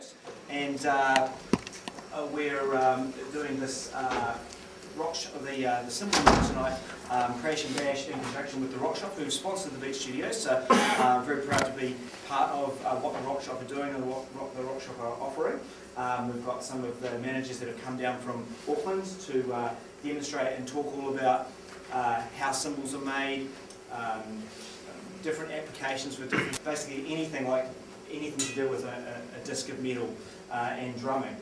Studios, and we're doing this the cymbal mix tonight, crash and bash in conjunction with the Rock Shop, who've sponsored the Beach Studios. So I'm very proud to be part of what the Rock Shop are doing and what the Rock Shop are offering. We've got some of the managers that have come down from Auckland to demonstrate and talk all about how cymbals are made, different applications for different, basically anything to do with a disc of metal and drumming.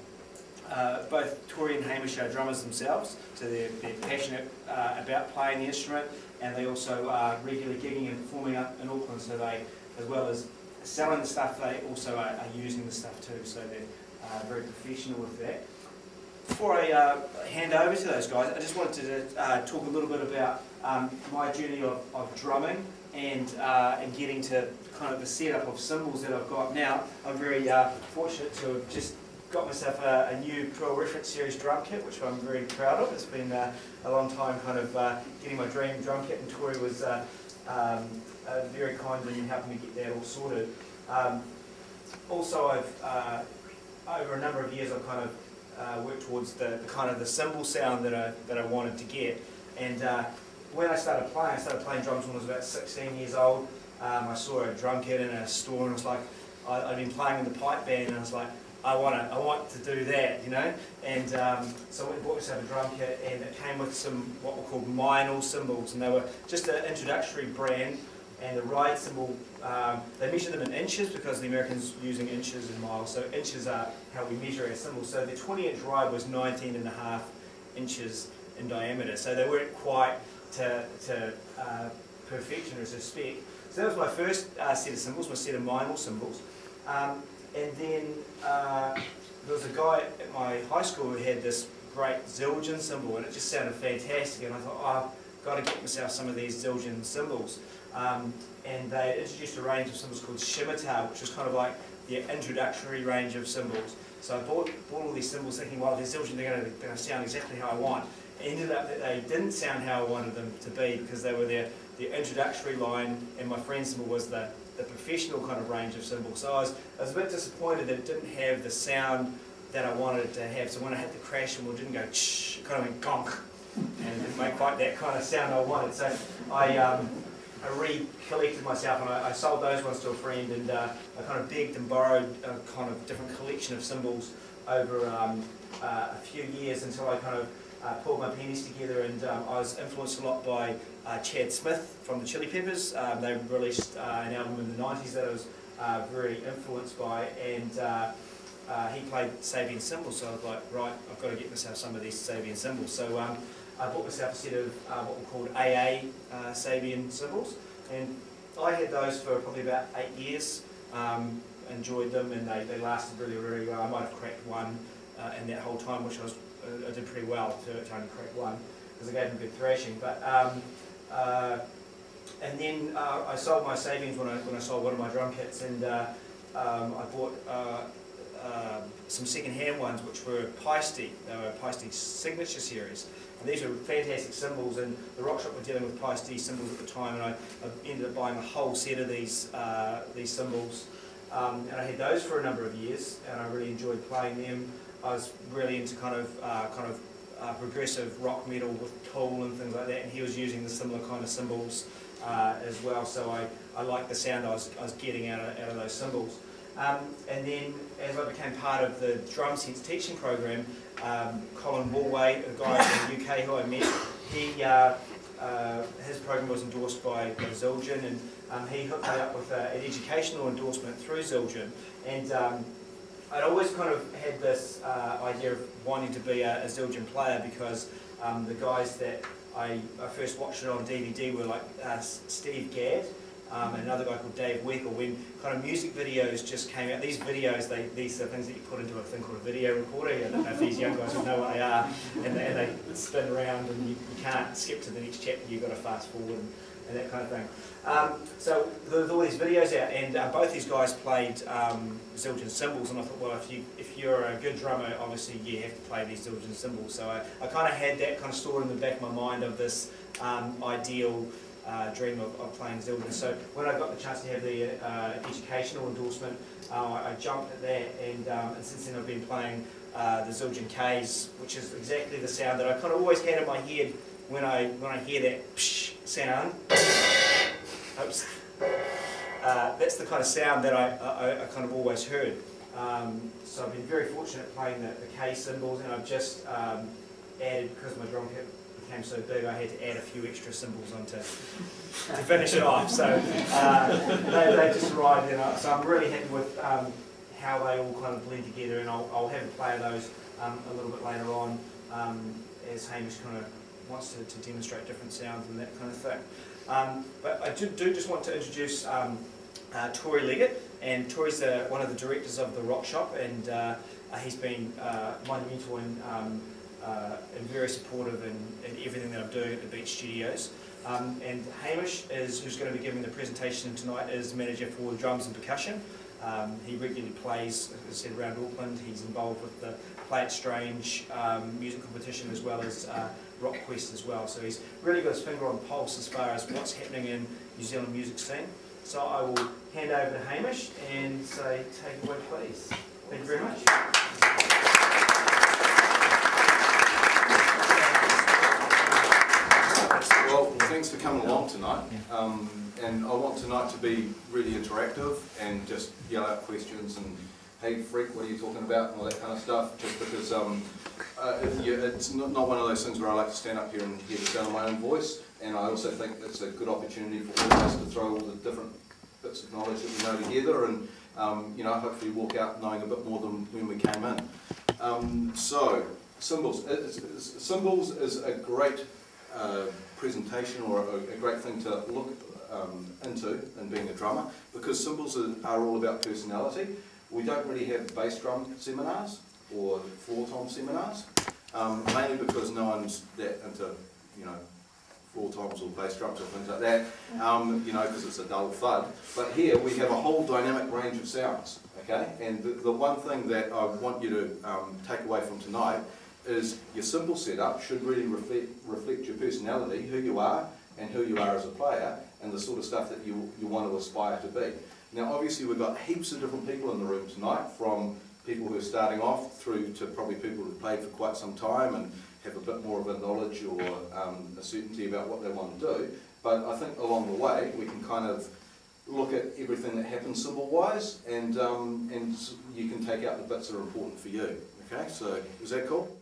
Both Tori and Hamish are drummers themselves, so they're passionate about playing the instrument, and they also are regularly gigging and performing up in Auckland, so they, as well as selling the stuff, they also are using the stuff too, so they're very professional with that. Before I hand over to those guys, I just wanted to talk a little bit about my journey of drumming and getting to kind of the setup of cymbals that I've got now. I'm very fortunate to have just got myself a new Pro Reference Series drum kit, which I'm very proud of. It's been a long time kind of getting my dream drum kit, and Tori was very kind in helping me get that all sorted. Also, I've over a number of years I've kind of worked towards the cymbal sound that I wanted to get. And when I started playing drums when I was about 16 years old. I saw a drum kit in a store, and I was like, I'd been playing in the pipe band, and I was like, I want to do that, you know. And so I went and bought myself a drum kit, and it came with some what were called minor cymbals, and they were just an introductory brand. And the ride cymbal, they measure them in inches because the Americans using inches and miles. So inches are how we measure our cymbals. So the 20-inch ride was 19.5 inches in diameter. So they weren't quite to perfection or to spec. So that was my first set of cymbals, my set of minor cymbals. And then there was a guy at my high school who had this great Zildjian cymbal, and it just sounded fantastic. And I thought, oh, I've got to get myself some of these Zildjian cymbals. And they introduced a range of cymbals called scimitar, which is kind of like the introductory range of cymbals. So I bought all these cymbals thinking, well, they're Zildjian, they're going to sound exactly how I want. It ended up that they didn't sound how I wanted them to be, because they were the introductory line, and my friend's cymbal was the professional kind of range of cymbals. So I was a bit disappointed that it didn't have the sound that I wanted it to have. So when I hit the crash cymbal, it didn't go shh, it kind of went gonk, and it didn't make quite that kind of sound I wanted. So I recollected myself, and I sold those ones to a friend, and I kind of begged and borrowed a kind of different collection of cymbals over a few years until I kind of pulled my pennies together, and I was influenced a lot by Chad Smith from the Chili Peppers. They released an album in the 90s that I was very influenced by, and he played Sabian cymbals, so I was like, right, I've got to get myself some of these Sabian cymbals. So I bought myself a set of what were called AA Sabian cymbals, and I had those for probably about 8 years. Enjoyed them, and they lasted really, really well. I might have cracked one in that whole time, which I did pretty well to only crack one, because I gave them a good thrashing. But and then I sold my savings when I sold one of my drum kits, and I bought some second-hand ones, which were Paiste. They were Paiste Signature Series, and these were fantastic cymbals. And the Rock Shop were dealing with Paiste cymbals at the time, and I ended up buying a whole set of these cymbals. And I had those for a number of years, and I really enjoyed playing them. I was really into kind of progressive rock metal with Tool and things like that, and he was using the similar kind of cymbals as well. So I liked the sound I was getting out of those cymbals. And then as I became part of the Drum Sense teaching program, Colin Walway, a guy from the UK who I met, his program was endorsed by Zildjian, and he hooked me up with an educational endorsement through Zildjian. And I'd always kind of had this idea of wanting to be a Zildjian player, because the guys that I first watched it on DVD were like Steve Gadd, and another guy called Dave Weckl. When kind of music videos just came out, these videos, these are things that you put into a thing called a video recorder. I don't know if these young guys will know what they are, and they spin around, and you can't skip to the next chapter, you've got to fast forward and that kind of thing. So there were all these videos out, and both these guys played Zildjian cymbals, and I thought, well, if you're a good drummer, obviously you have to play these Zildjian cymbals. So I kind of had that kind of stored in the back of my mind of this ideal dream of playing zildjian. So when I got the chance to have the educational endorsement, I jumped at that, and since then I've been playing the zildjian Ks, which is exactly the sound that I kind of always had in my head when I hear that psh sound. Oops. That's the kind of sound that I kind of always heard. So I've been very fortunate playing the K cymbals, and I've just added, because my drum kit became so big, I had to add a few extra cymbals on to finish it off. So they just arrived, and so I'm really happy with how they all kind of blend together, and I'll have a play of those a little bit later on as Hamish kind of wants to demonstrate different sounds and that kind of thing. But I do just want to introduce Tori Leggett, and Tori's one of the directors of the Rock Shop, and he's been monumental and very supportive in everything that I'm doing at the Beach Studios. And Hamish, who's going to be giving the presentation tonight, is manager for drums and percussion. He regularly plays, as I said, around Auckland. He's involved with the Play It Strange music competition, as well as Rock Quest as well. So he's really got his finger on the pulse as far as what's happening in New Zealand music scene. So I will hand over to Hamish and say, take it away, please. Thank you very much. Well, thanks for coming along tonight. And I want tonight to be really interactive and just yell out questions and, hey freak, what are you talking about, and all that kind of stuff, just because it's not one of those things where I like to stand up here and hear the sound of my own voice, and I also think it's a good opportunity for all of us to throw all the different bits of knowledge that we know together, and hopefully walk out knowing a bit more than when we came in. So, cymbals. Cymbals is a great presentation, or a great thing to look into in being a drummer, because cymbals are all about personality. We don't really have bass drum seminars or floor tom seminars, mainly because no one's that into, floor toms or bass drums or things like that, because it's a dull thud. But here we have a whole dynamic range of sounds, okay? And the one thing that I want you to take away from tonight is your cymbal setup should really reflect your personality, who you are, and who you are as a player, and the sort of stuff that you want to aspire to be. Now obviously we've got heaps of different people in the room tonight, from people who are starting off through to probably people who've played for quite some time and have a bit more of a knowledge or a certainty about what they want to do. But I think along the way we can kind of look at everything that happens cymbal-wise, and you can take out the bits that are important for you. Okay, so is that cool?